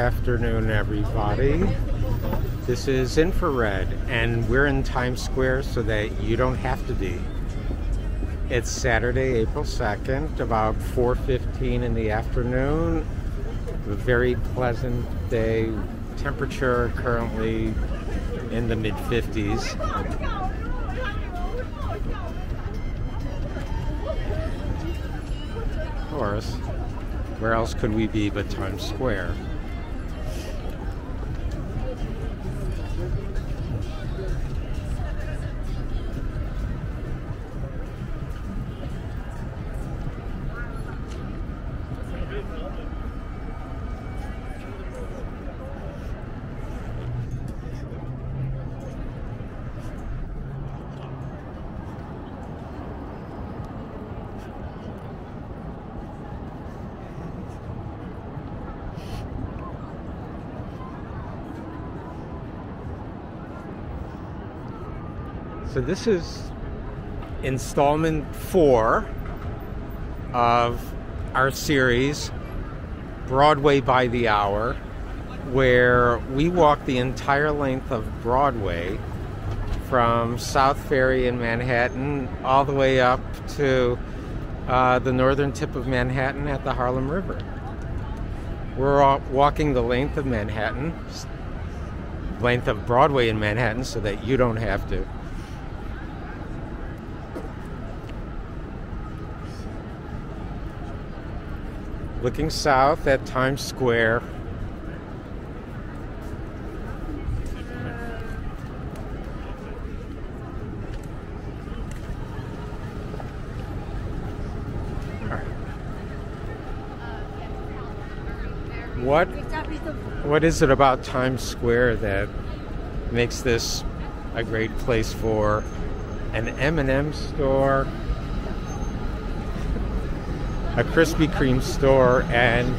afternoon, everybody. This is Infrared, and we're in Times Square so that you don't have to be. It's Saturday, April 2nd, about 4:15 in the afternoon. A very pleasant day. Temperature currently in the mid-50s. Of course, where else could we be but Times Square? So this is installment 4 of our series, Broadway by the Hour, where we walk the entire length of Broadway from South Ferry in Manhattan all the way up to the northern tip of Manhattan at the Harlem River. We're walking the length of Manhattan, length of Broadway in Manhattan, so that you don't have to. Looking south at Times Square. What is it about Times Square that makes this a great place for an M&M store, a Krispy Kreme store, and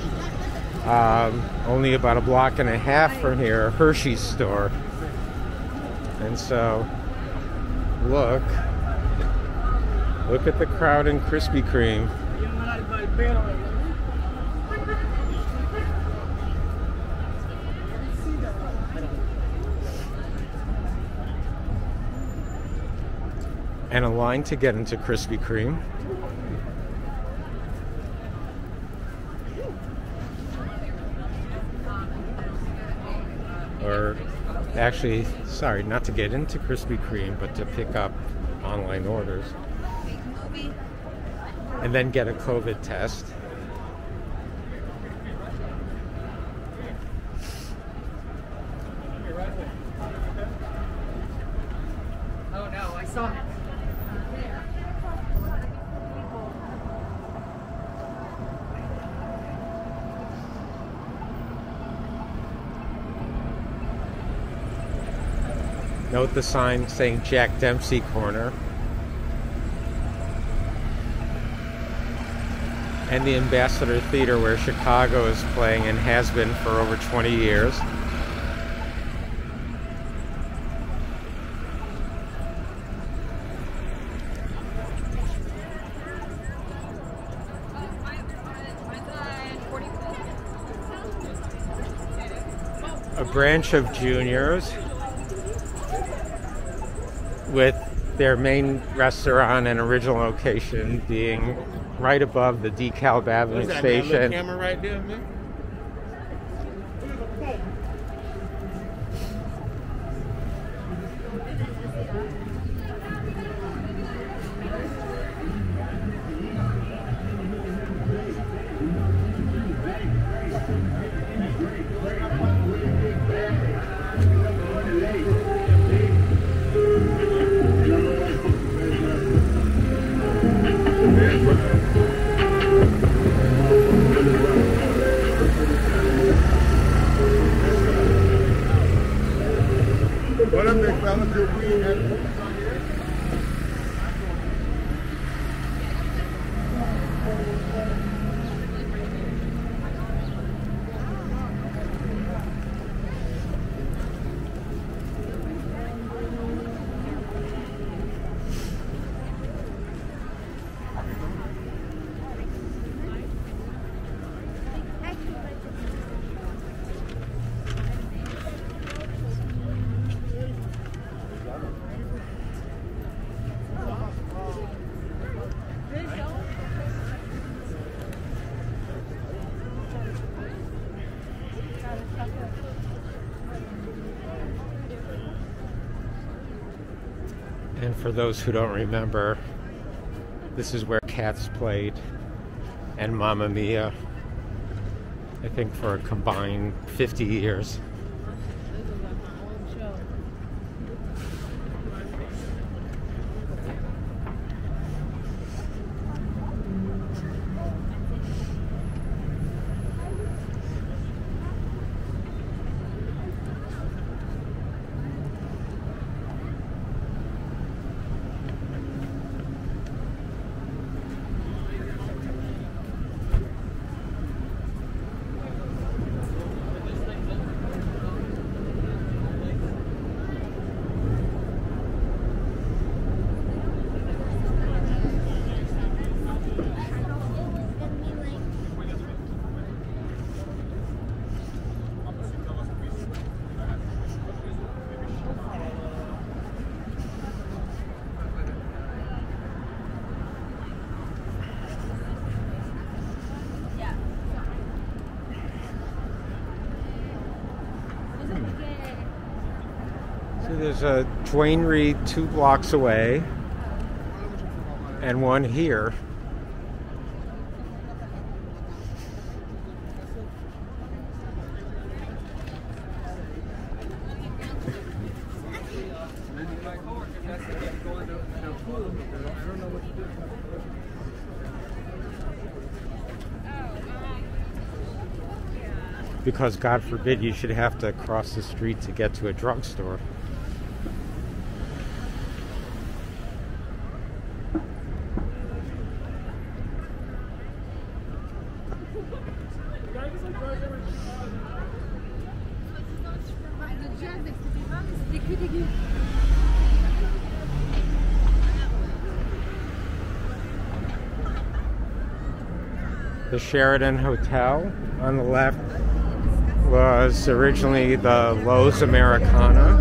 only about a block and a half from here, a Hershey's store? And so, look at the crowd in Krispy Kreme. And a line to get into Krispy Kreme. Or actually, sorry, not to get into Krispy Kreme, but to pick up online orders. And then get a COVID test. Oh no, I saw it. Note the sign saying Jack Dempsey Corner. And the Ambassador Theater, where Chicago is playing and has been for over 20 years. A branch of Juniors, with their main restaurant and original location being right above the DeKalb Avenue station. Camera right there, man. And for those who don't remember, this is where Cats played and Mamma Mia, I think for a combined 50 years. There's a Duane Reade 2 blocks away and one here. Because God forbid you should have to cross the street to get to a drugstore. The Sheraton Hotel on the left was originally the Lowe's Americana.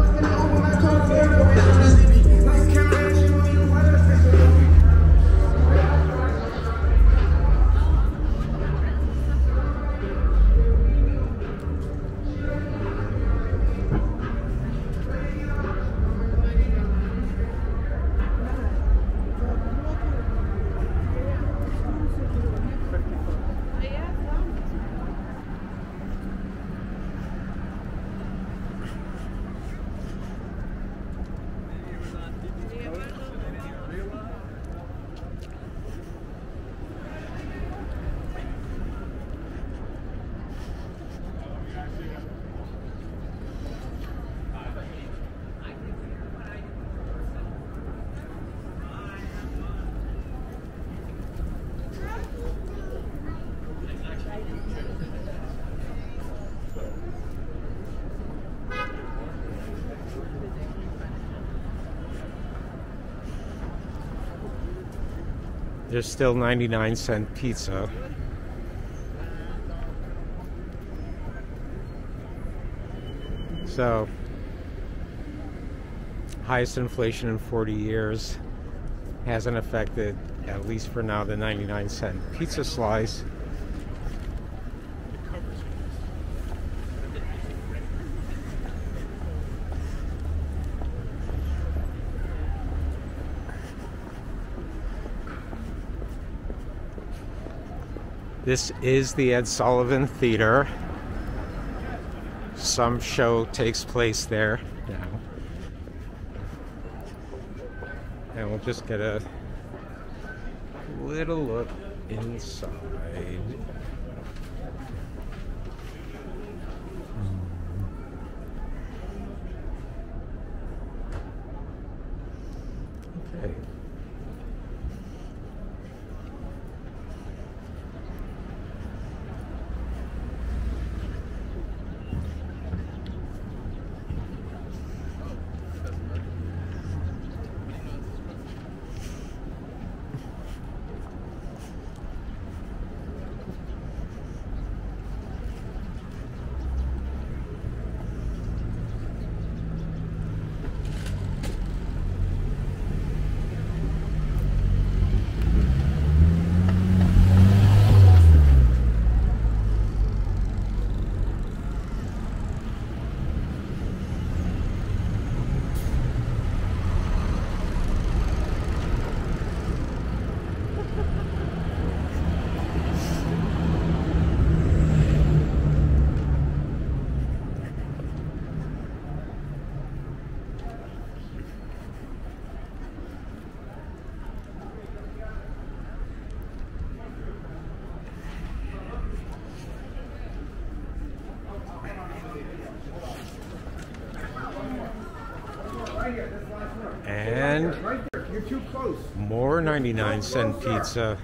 There's still 99-cent pizza. So, highest inflation in 40 years hasn't affected, at least for now, the 99-cent pizza slice. This is the Ed Sullivan Theater. Some show takes place there now. And we'll just get a little look inside. Okay. 99-cent pizza.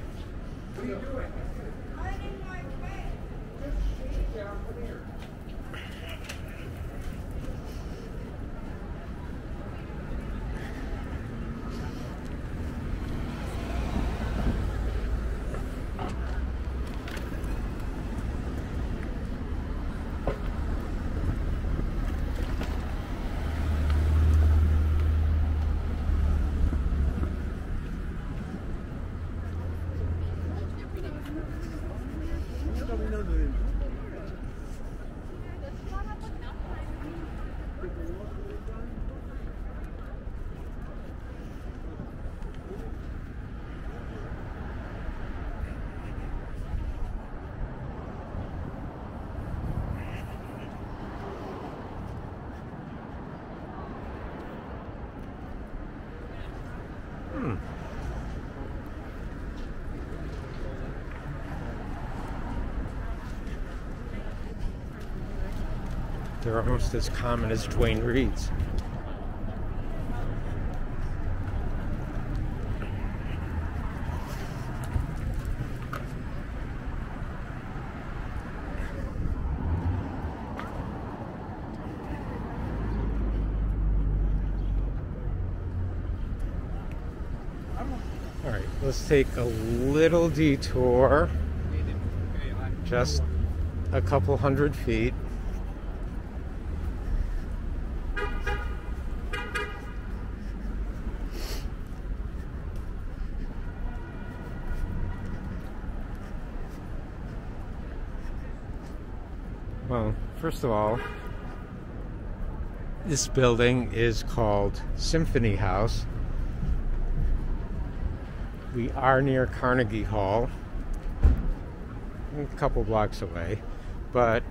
They're almost as common as Dwayne Reed's. All right, let's take a little detour, just a couple hundred feet. Well, first of all, this building is called Symphony House. We are near Carnegie Hall, a couple blocks away, but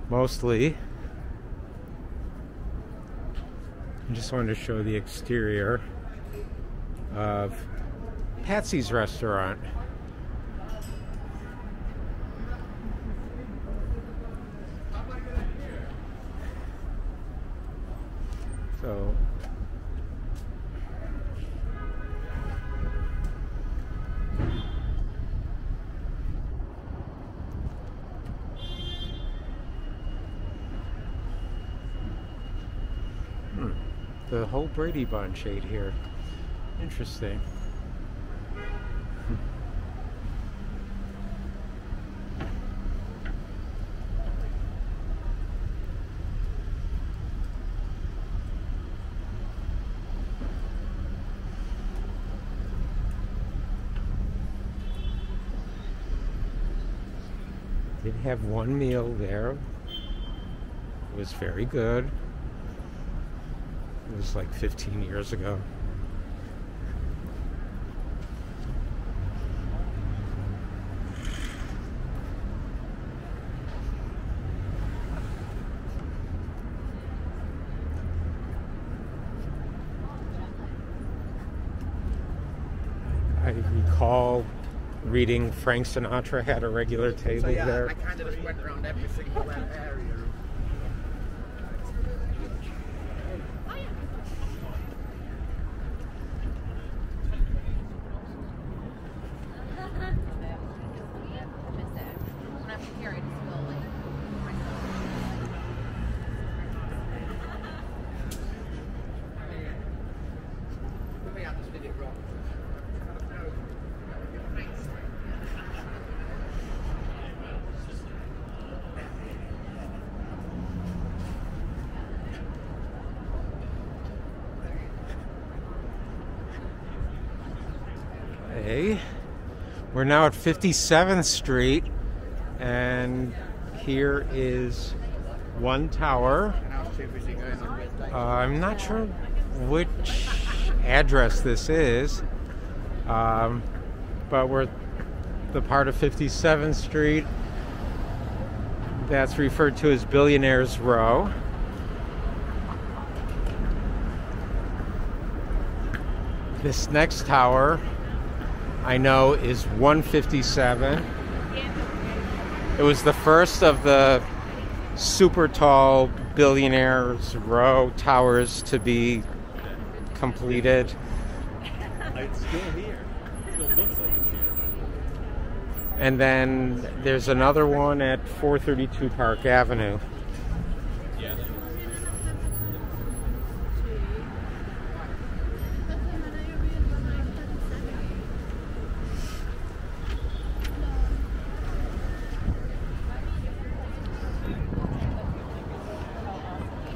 mostly I just wanted to show the exterior of Patsy's restaurant. So the whole Brady Bunch ate here. Interesting. Did have one meal there. It was very good. It was like 15 years ago. I recall reading Frank Sinatra had a regular table there. I kind of just went around every single area. We're now at 57th Street, and here is one tower. I'm not sure which address this is, but we're the part of 57th Street that's referred to as Billionaires Row. This next tower I know is 157. It was the first of the super tall Billionaires Row towers to be completed. It's still here. And then there's another one at 432 Park Avenue.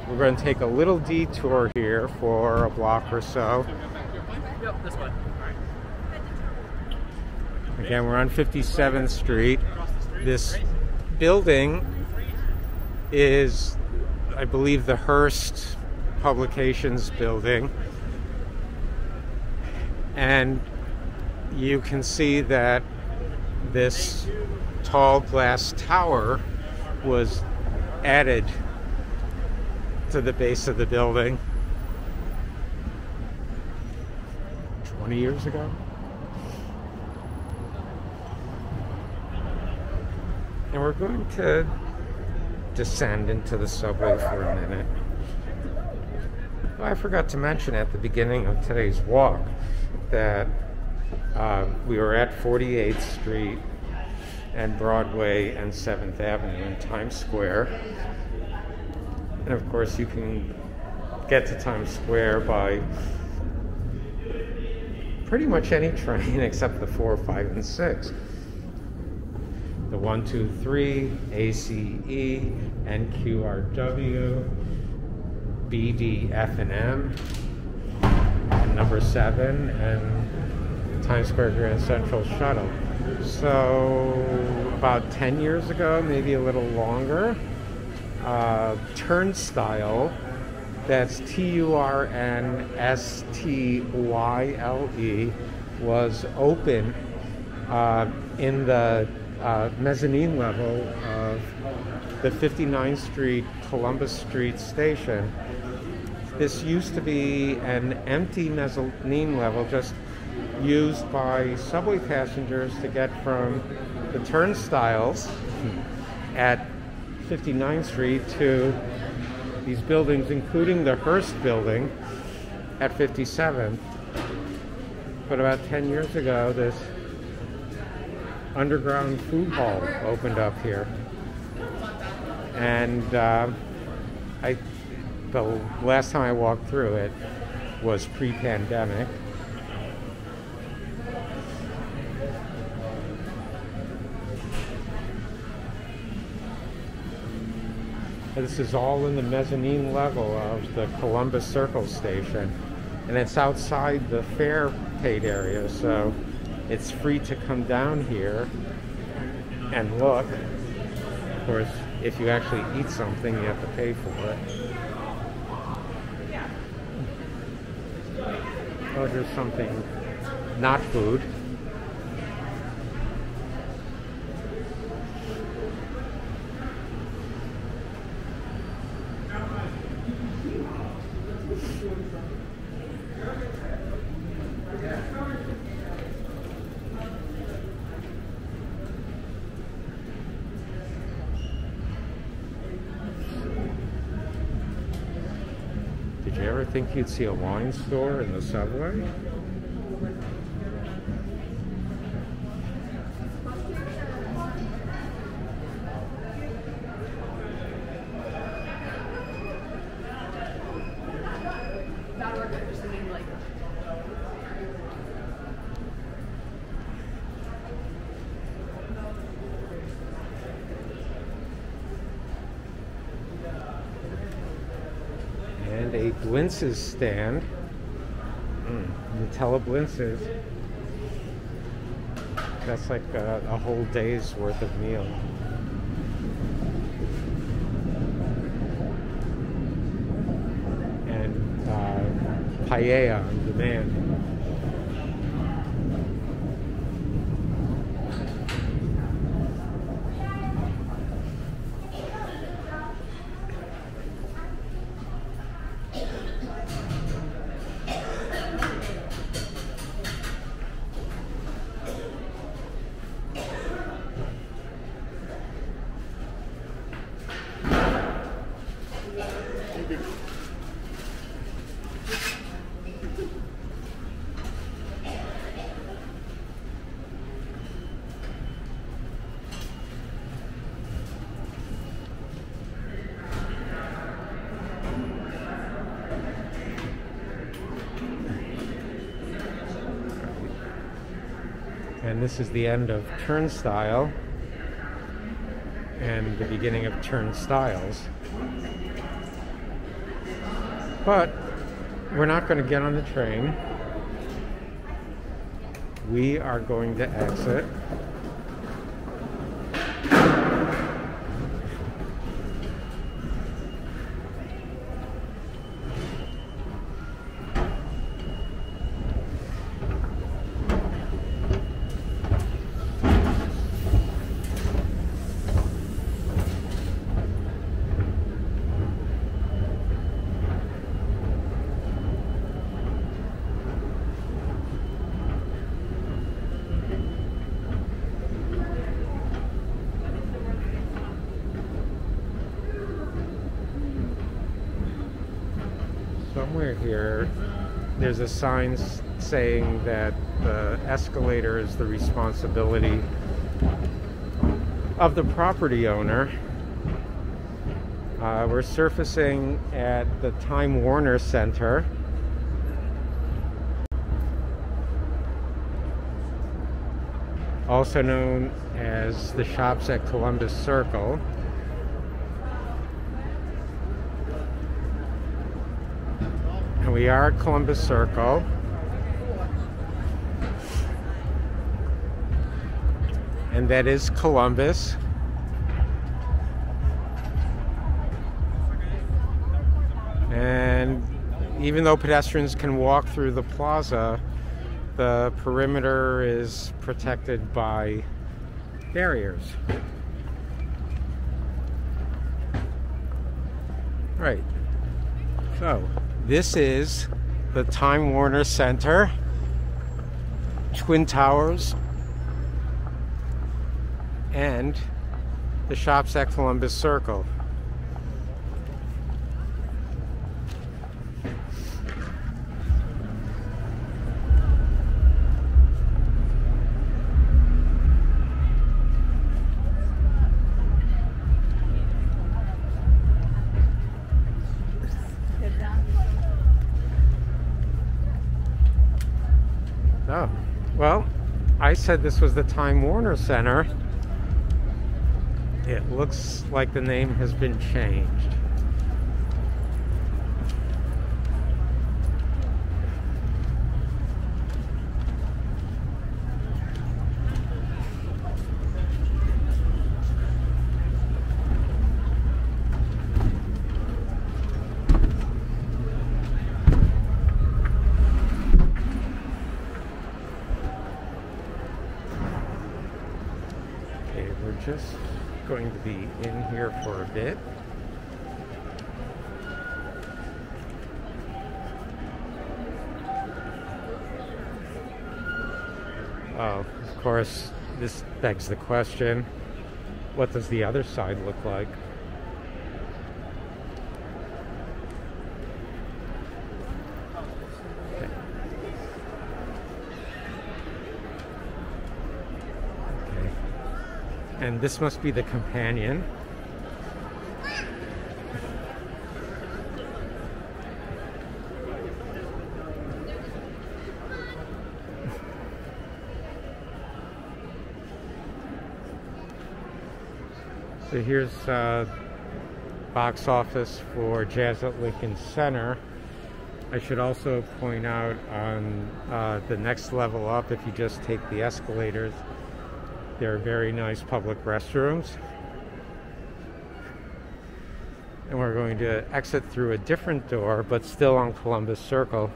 We're going to take a little detour here for a block or so. Yep, this one. Again, we're on 57th Street. This building is, I believe, the Hearst Publications building. And you can see that this tall glass tower was added to the base of the building 20 years ago. And we're going to descend into the subway for a minute. Well, I forgot to mention at the beginning of today's walk that we were at 48th Street and Broadway and 7th Avenue in Times Square. And of course you can get to Times Square by pretty much any train except the 4, 5, and 6. The 1, 2, 3, ACE, NQRW, BD, F, and M, and number 7, and Times Square Grand Central Shuttle. So about 10 years ago, maybe a little longer, Turnstile, that's TURNSTYLE, was open in the mezzanine level of the 59th Street, Columbus Street station. This used to be an empty mezzanine level just used by subway passengers to get from the turnstiles at 59th Street to these buildings, including the Hearst building at 57th. But about 10 years ago, this underground food hall opened up here. And the last time I walked through it was pre-pandemic. This is all in the mezzanine level of the Columbus Circle station, and it's outside the fare paid area, so it's free to come down here and look. Of course, if you actually eat something, you have to pay for it. Oh, there's something not food. Did you ever think you'd see a wine store in the subway? And a Blintz's stand. Nutella Blintz's. That's like a whole day's worth of meal. And paella on demand. And this is the end of turnstile and the beginning of turnstiles. But we're not going to get on the train. We are going to exit. Somewhere here, there's a sign saying that the escalator is the responsibility of the property owner. We're surfacing at the Time Warner Center. Also known as the Shops at Columbus Circle. And we are at Columbus Circle. And that is Columbus. And even though pedestrians can walk through the plaza, the perimeter is protected by barriers. Right. So this is the Time Warner Center, Twin Towers, and the Shops at Columbus Circle. Oh, well, I said this was the Time Warner Center. It looks like the name has been changed. Just going to be in here for a bit. Oh, of course, this begs the question, what does the other side look like? And this must be the companion. So here's box office for Jazz at Lincoln Center. I should also point out on the next level up, if you just take the escalators, there are very nice public restrooms. And we're going to exit through a different door, but still on Columbus Circle.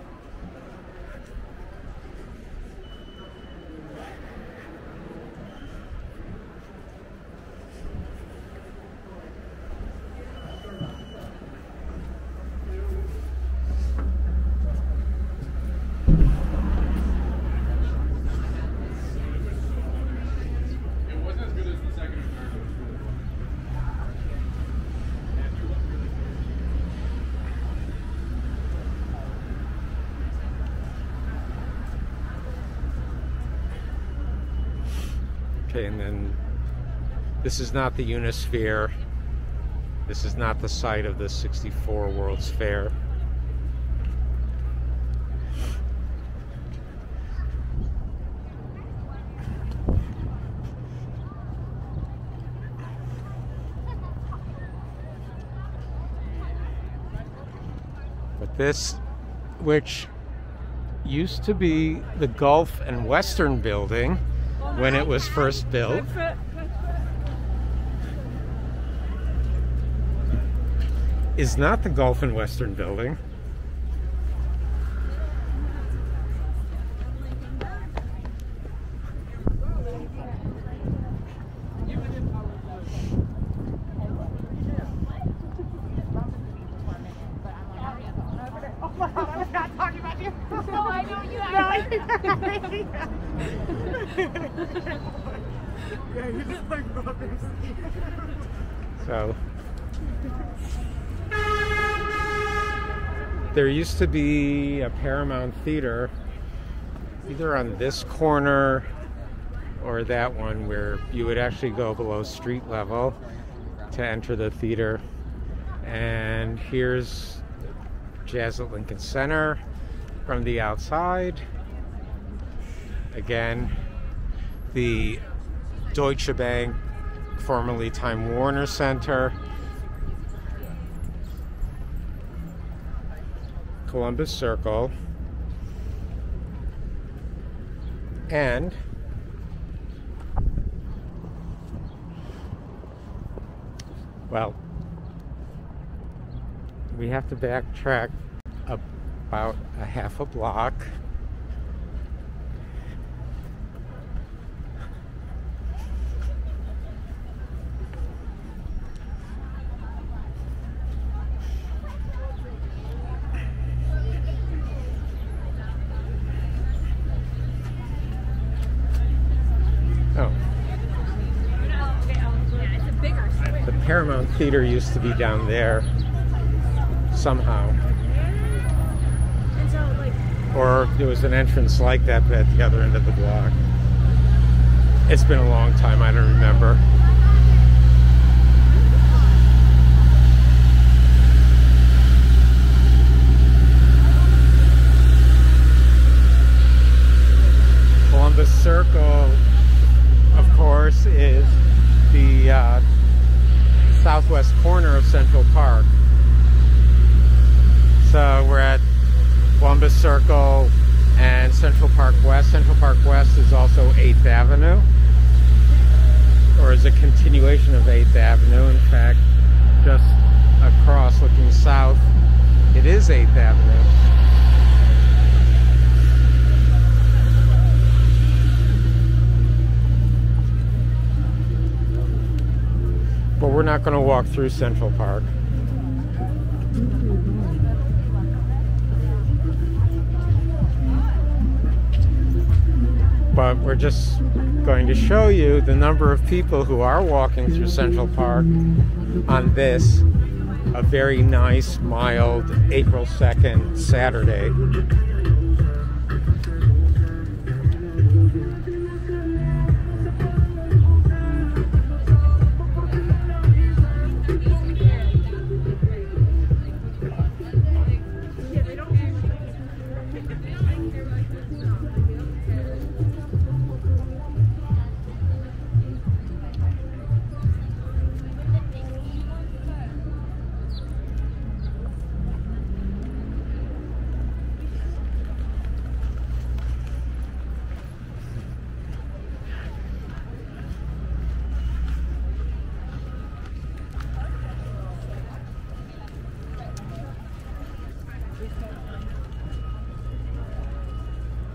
Okay, and then this is not the Unisphere. This is not the site of the 64 World's Fair. This, which used to be the Gulf and Western Building when it was first built. Is not the Gulf and Western Building. So there used to be a Paramount Theater either on this corner or that one, where you would actually go below street level to enter the theater. And here's Jazz at Lincoln Center from the outside. Again, the Deutsche Bank, formerly Time Warner Center, Columbus Circle, and well, we have to backtrack about a half a block. Paramount Theater used to be down there somehow. And so, like, or there was an entrance like that at the other end of the block. It's been a long time, I don't remember. Columbus Circle, of course, is the southwest corner of Central Park. So we're at Columbus Circle and Central Park West. Central Park West is also 8th Avenue, or is a continuation of 8th Avenue. In fact, just across looking south, it is 8th Avenue. But we're not going to walk through Central Park. But we're just going to show you the number of people who are walking through Central Park on this, a very nice, mild April 2nd Saturday.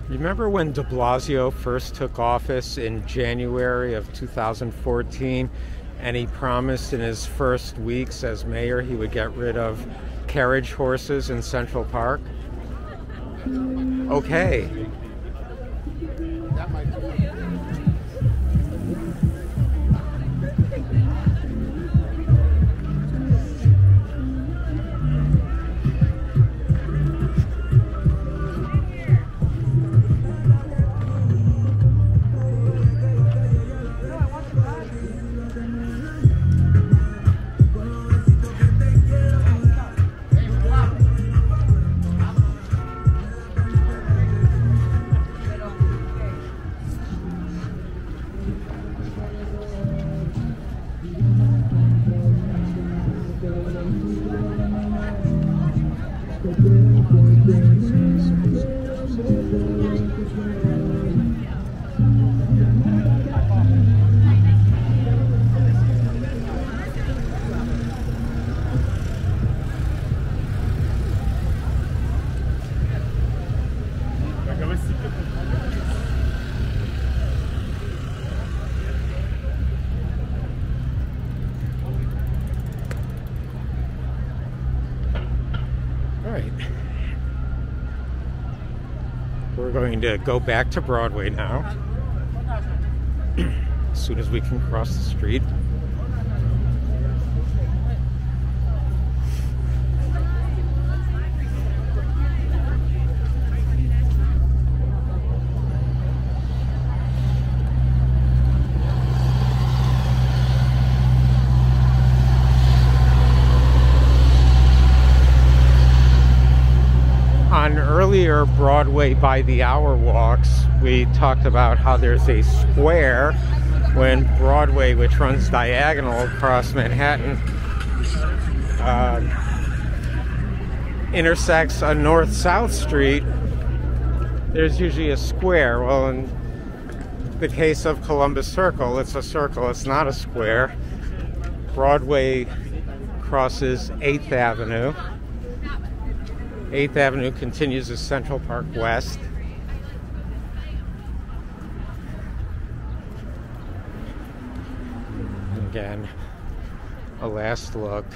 Remember when de Blasio first took office in January of 2014, and he promised in his first weeks as mayor he would get rid of carriage horses in Central Park? Okay. going to go back to Broadway now as soon as we can cross the street. On earlier Broadway by the hour walks, we talked about how there's a square when Broadway, which runs diagonal across Manhattan, intersects a north-south street. There's usually a square. Well, in the case of Columbus Circle, it's a circle, it's not a square. Broadway crosses 8th Avenue. 8th Avenue continues to Central Park West. Again, a last look.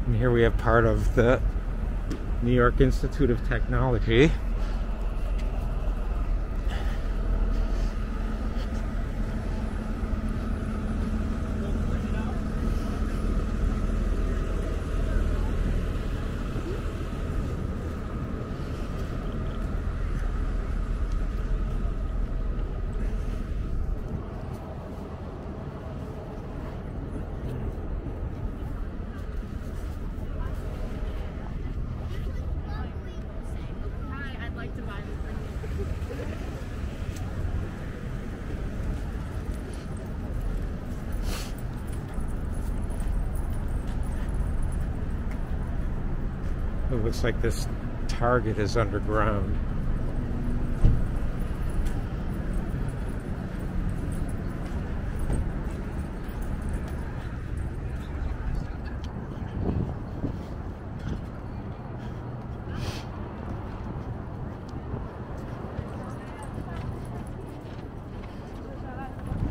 And here we have part of the New York Institute of Technology. It looks like this Target is underground.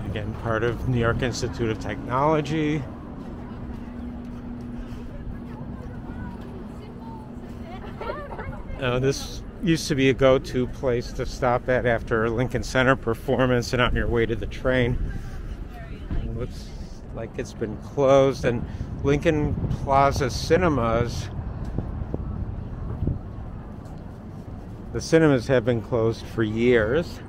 Again, part of New York Institute of Technology. This used to be a go-to place to stop at after a Lincoln Center performance and on your way to the train. It looks like it's been closed. And Lincoln Plaza Cinemas, the cinemas have been closed for years.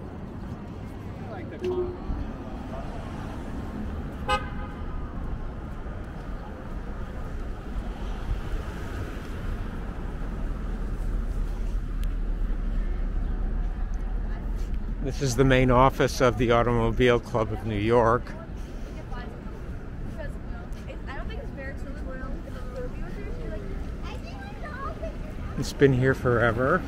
This is the main office of the Automobile Club of New York. It's been here forever.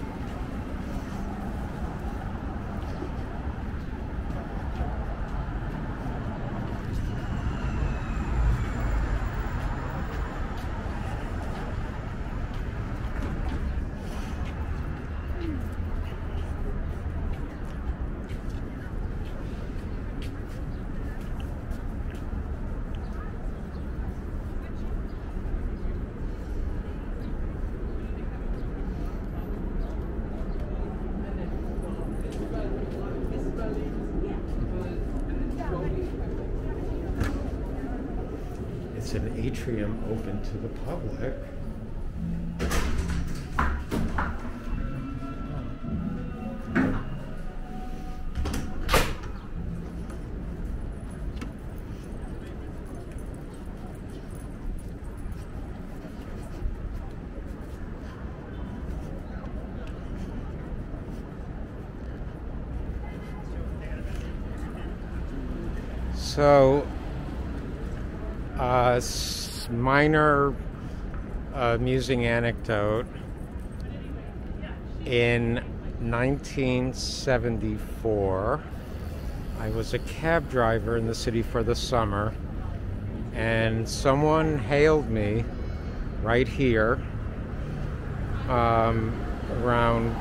It's an atrium open to the public. So Minor amusing anecdote. In 1974, I was a cab driver in the city for the summer, and someone hailed me right here around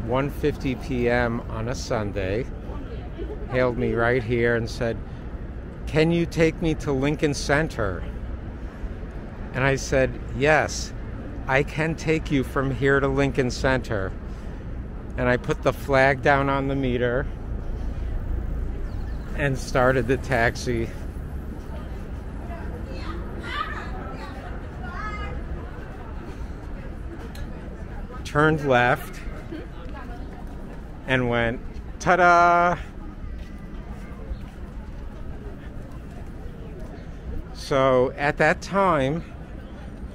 1:50 p.m. on a Sunday. Hailed me right here and said, "Can you take me to Lincoln Center?" And I said, "Yes, I can take you from here to Lincoln Center." And I put the flag down on the meter and started the taxi. Turned left and went, ta-da! So at that time,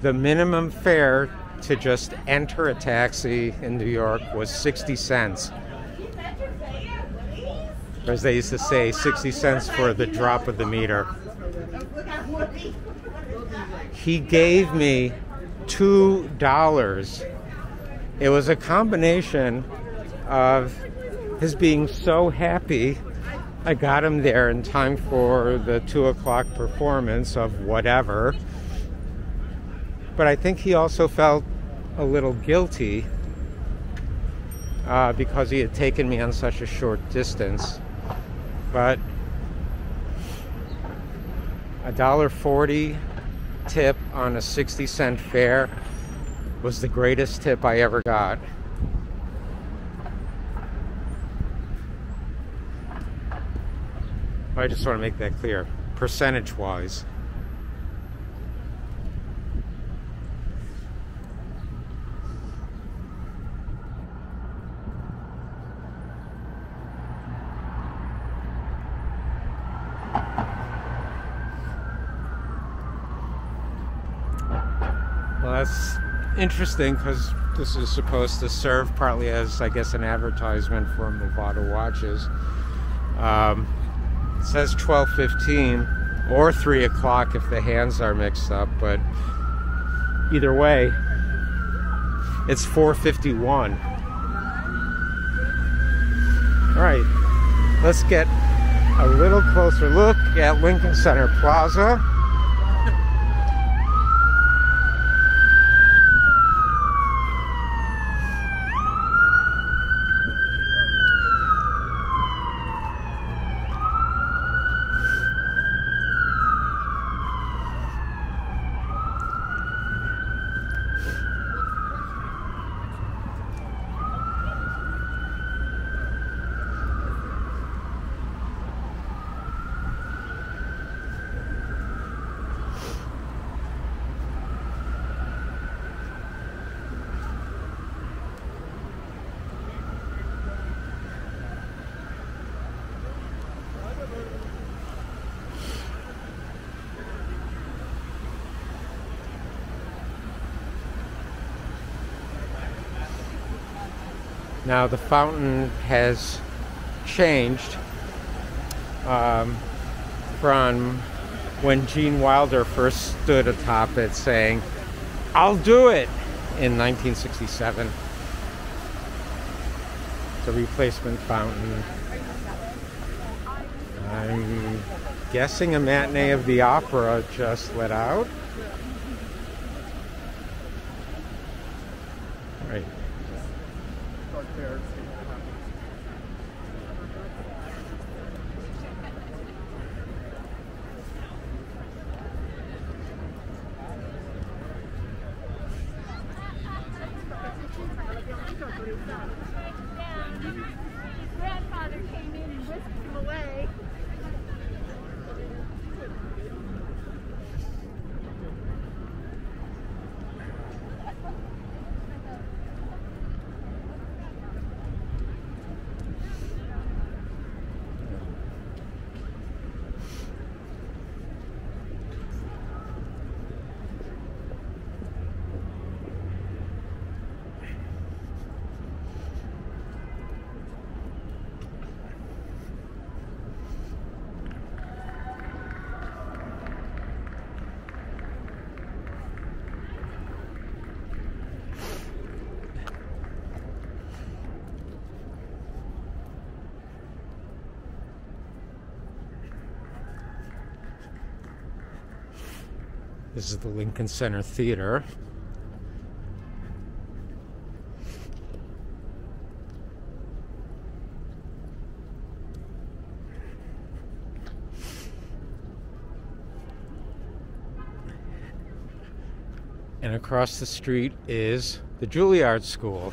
the minimum fare to just enter a taxi in New York was 60 cents. Or as they used to say, 60 cents for the drop of the meter. He gave me $2. It was a combination of his being so happy I got him there in time for the 2 o'clock performance of whatever. But I think he also felt a little guilty because he had taken me on such a short distance. But $1.40 tip on a 60-cent fare was the greatest tip I ever got. I just want to make that clear, percentage-wise. Well, that's interesting because this is supposed to serve partly as, I guess, an advertisement for Movado watches. It says 12:15 or 3 o'clock if the hands are mixed up, but either way, it's 4:51. All right, let's get a little closer look at Lincoln Center Plaza. Now the fountain has changed from when Gene Wilder first stood atop it saying, "I'll do it," in 1967. It's a replacement fountain. I'm guessing a matinee of the opera just let out. All right. Grandfather came in and whisked him away. This is the Lincoln Center Theater. And across the street is the Juilliard School.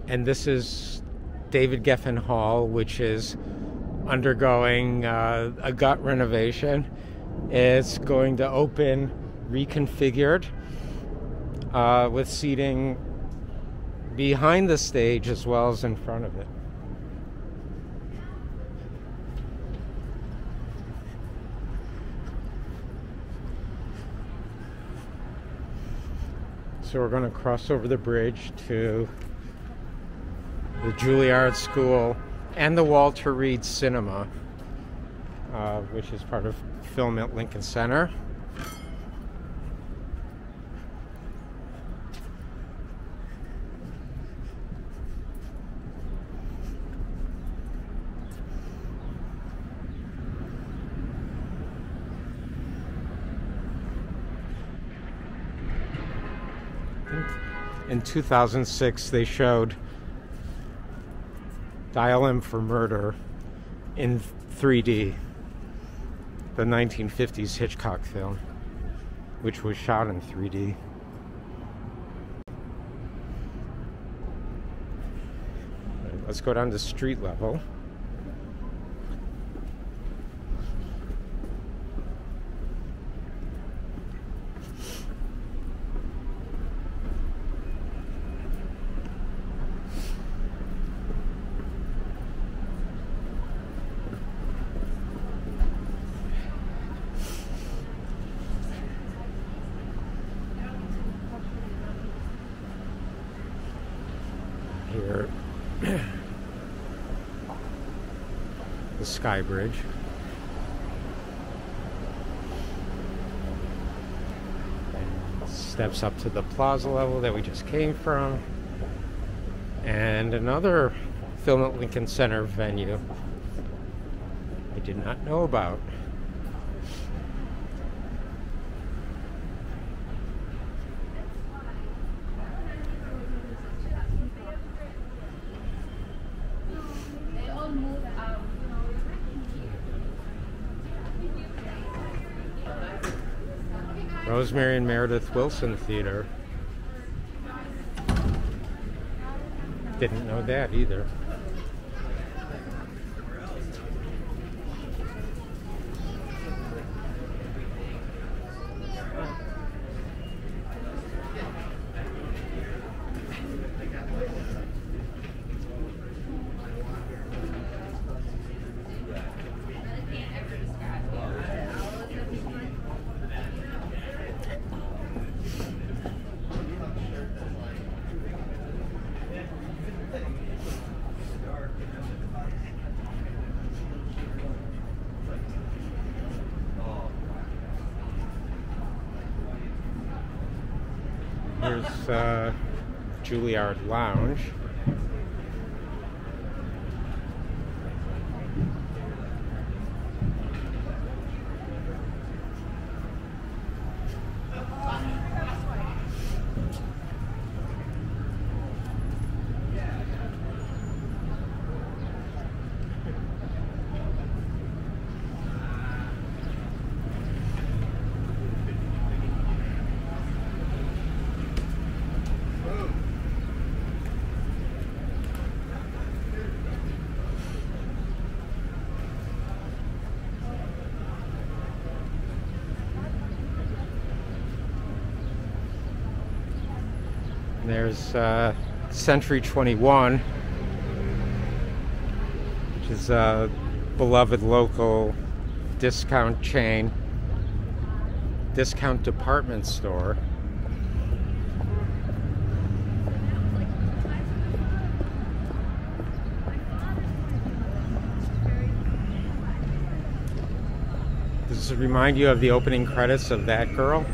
And this is David Geffen Hall, which is undergoing a gut renovation. It's going to open reconfigured with seating behind the stage as well as in front of it. So we're going to cross over the bridge to the Juilliard School and the Walter Reed Cinema, which is part of Film at Lincoln Center. In 2006, they showed Dial M for Murder in 3D, the 1950s Hitchcock film, which was shot in 3D. Right, let's go down to street level. Here, the Sky Bridge. And steps up to the plaza level that we just came from, and another Film at Lincoln Center venue I did not know about. Rosemary and Meredith Willson Theater. Didn't know that either. Here's Juilliard Lounge. There's Century 21, which is a beloved local discount chain, discount department store. Does it remind you of the opening credits of That Girl?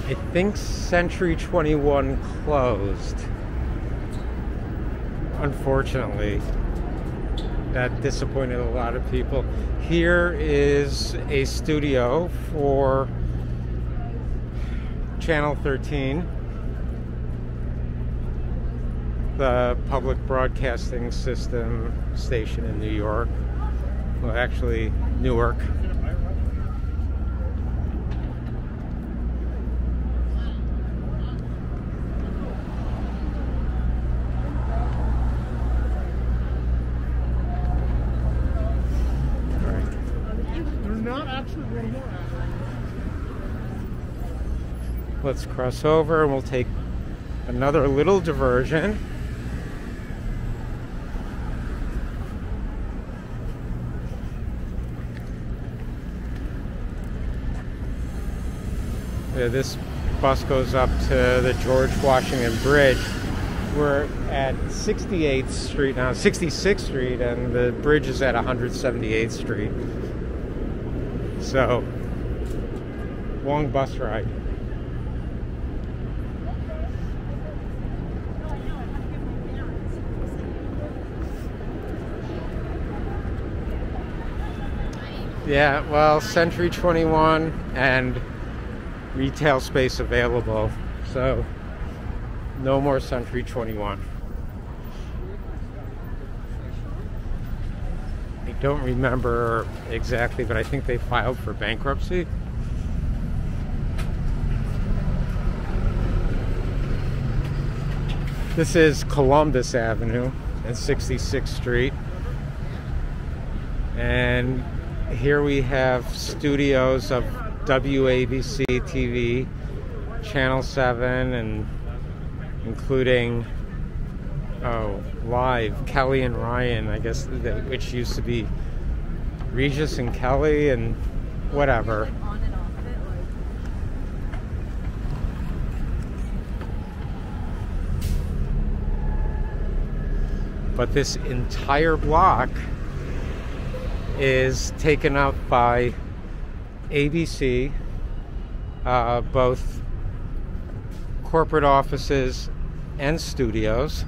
I think Century 21 closed. Unfortunately, that disappointed a lot of people. Here is a studio for Channel 13, the public broadcasting system station in New York. Well, actually, Newark. Let's cross over and we'll take another little diversion. Yeah, this bus goes up to the George Washington Bridge. We're at 68th Street now, 66th Street, and the bridge is at 178th Street. So, long bus ride. Yeah, well, Century 21 and retail space available, so no more Century 21. I don't remember exactly, but I think they filed for bankruptcy. This is Columbus Avenue and 66th Street. And here we have studios of WABC TV, Channel 7, and including Live, Kelly and Ryan, I guess, which used to be Regis and Kelly and whatever. But this entire block is taken up by ABC, both corporate offices and studios.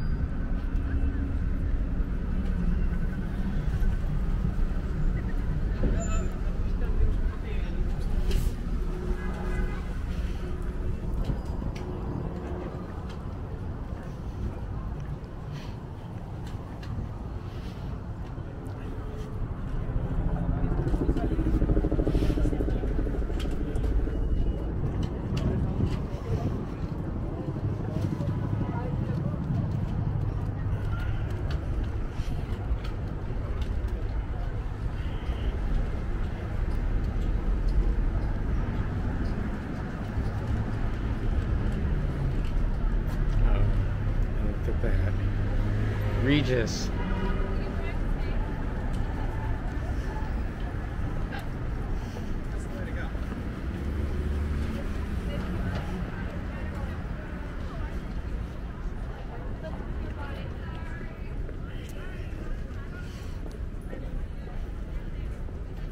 Regis.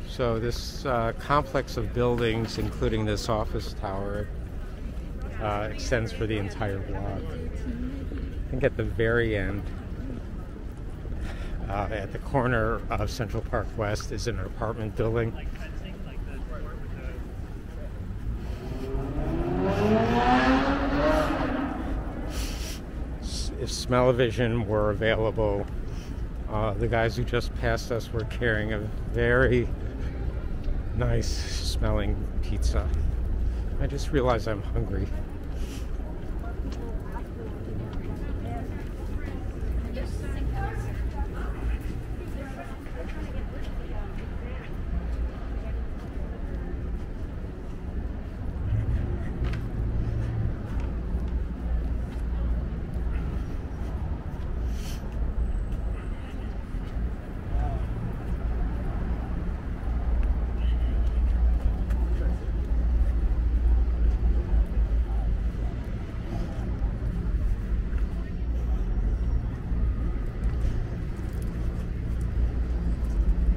So this complex of buildings, including this office tower, extends for the entire block. I think at the very end, at the corner of Central Park West, is an apartment building. If smell-o-vision were available, the guys who just passed us were carrying a very nice smelling pizza. I just realized I'm hungry.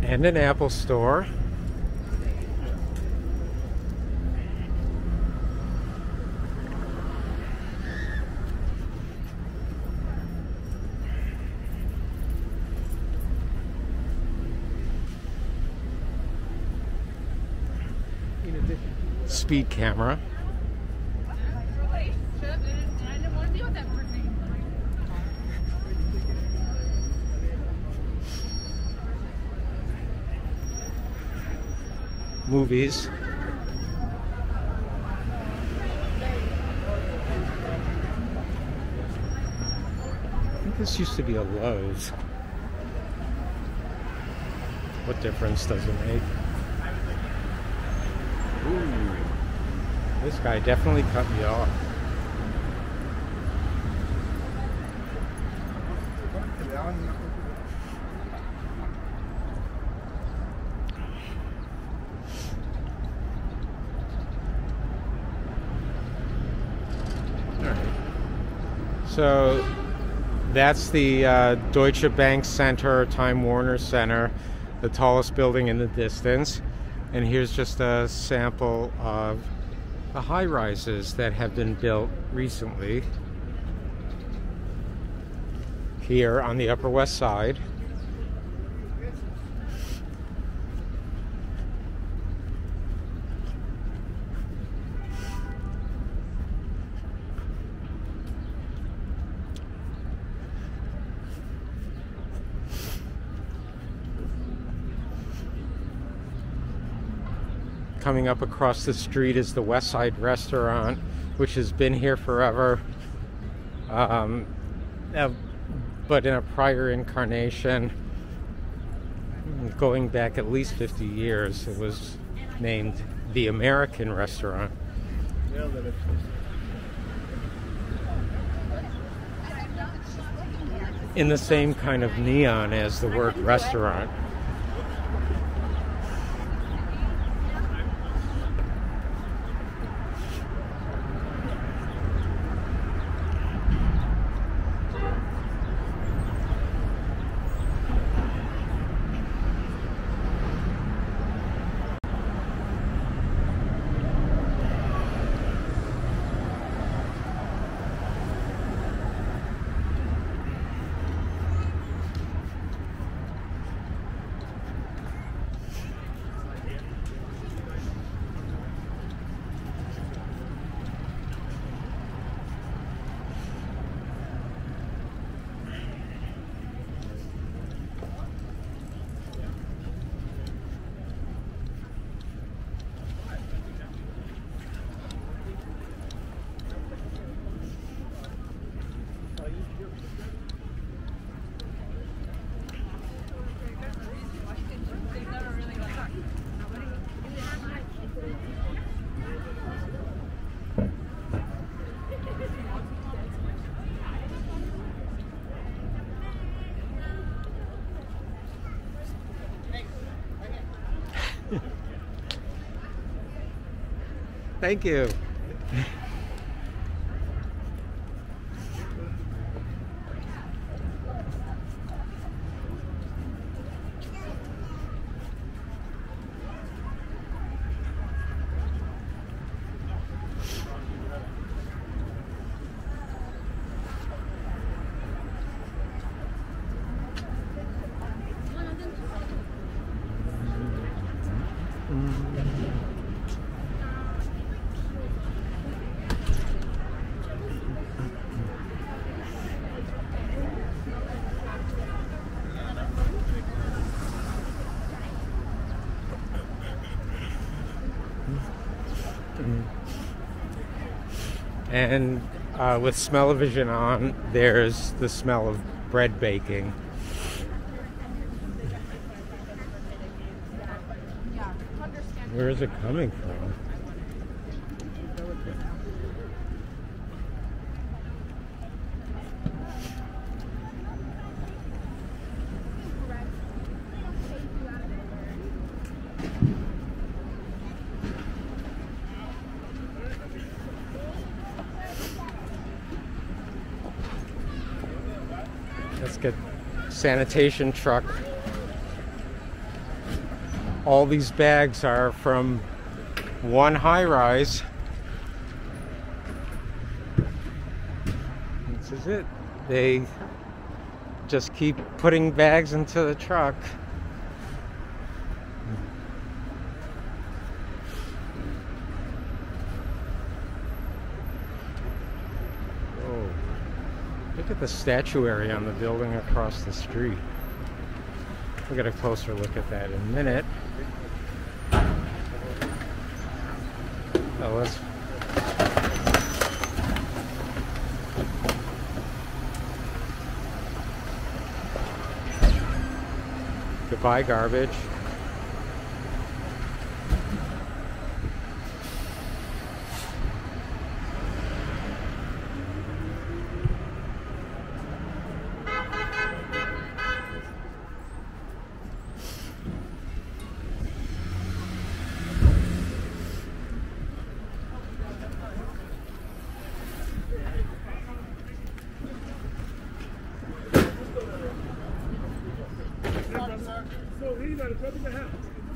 and an Apple store. Speed camera. Movies. I think this used to be a Lowe's. What difference does it make? Ooh, this guy definitely cut me off. So that's the Deutsche Bank Center, Time Warner Center, the tallest building in the distance. And here's just a sample of the high-rises that have been built recently here on the Upper West Side. Coming up across the street is the West Side Restaurant, which has been here forever, but in a prior incarnation, going back at least 50 years, it was named the American Restaurant. In the same kind of neon as the word restaurant. Thank you. And with smell-o-vision on, there's the smell of bread baking. Where is it coming from? Let's get sanitation truck. all these bags are from one high-rise. This is it. They just keep putting bags into the truck. Oh, look at the statuary on the building across the street. We'll get a closer look at that in a minute. Oh, let's... Goodbye, garbage.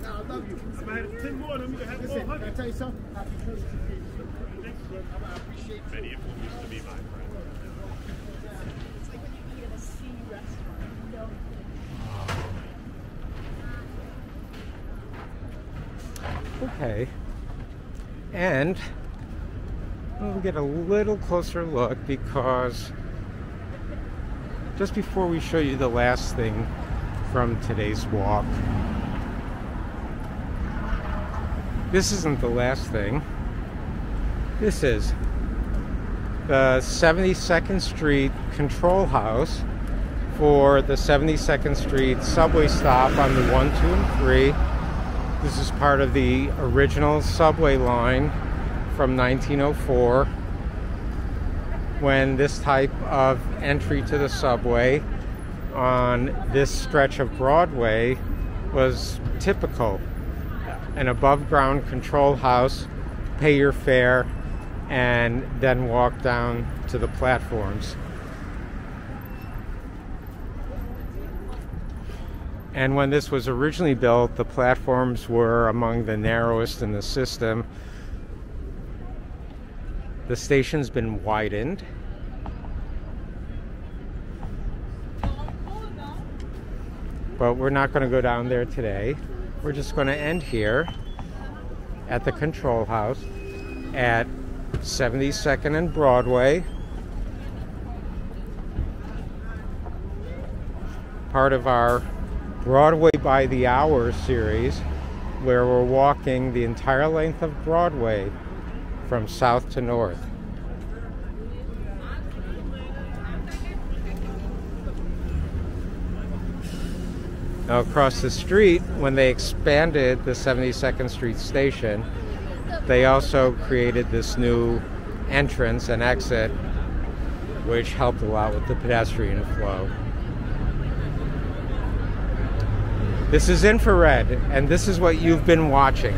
No, I love you. I'm gonna have 10 more. Let me have 400. Can I tell you something? Happy Christmas. I appreciate you. Many of whom used to be my friends. It's like when you eat at a sea restaurant. No. Okay. And we'll get a little closer look, because just before we show you the last thing from today's walk, this isn't the last thing. This is the 72nd Street control house for the 72nd Street subway stop on the 1, 2, and 3. This is part of the original subway line from 1904, when this type of entry to the subway on this stretch of Broadway was typical. An above-ground control house, pay your fare, and then walk down to the platforms. And when this was originally built, the platforms were among the narrowest in the system. The station's been widened. But we're not going to go down there today. We're just going to end here at the control house at 72nd and Broadway. Part of our Broadway by the Hour series, where we're walking the entire length of Broadway from south to north. Now, across the street, when they expanded the 72nd Street station, they also created this new entrance and exit, which helped a lot with the pedestrian flow. This is infrared, and this is what you've been watching.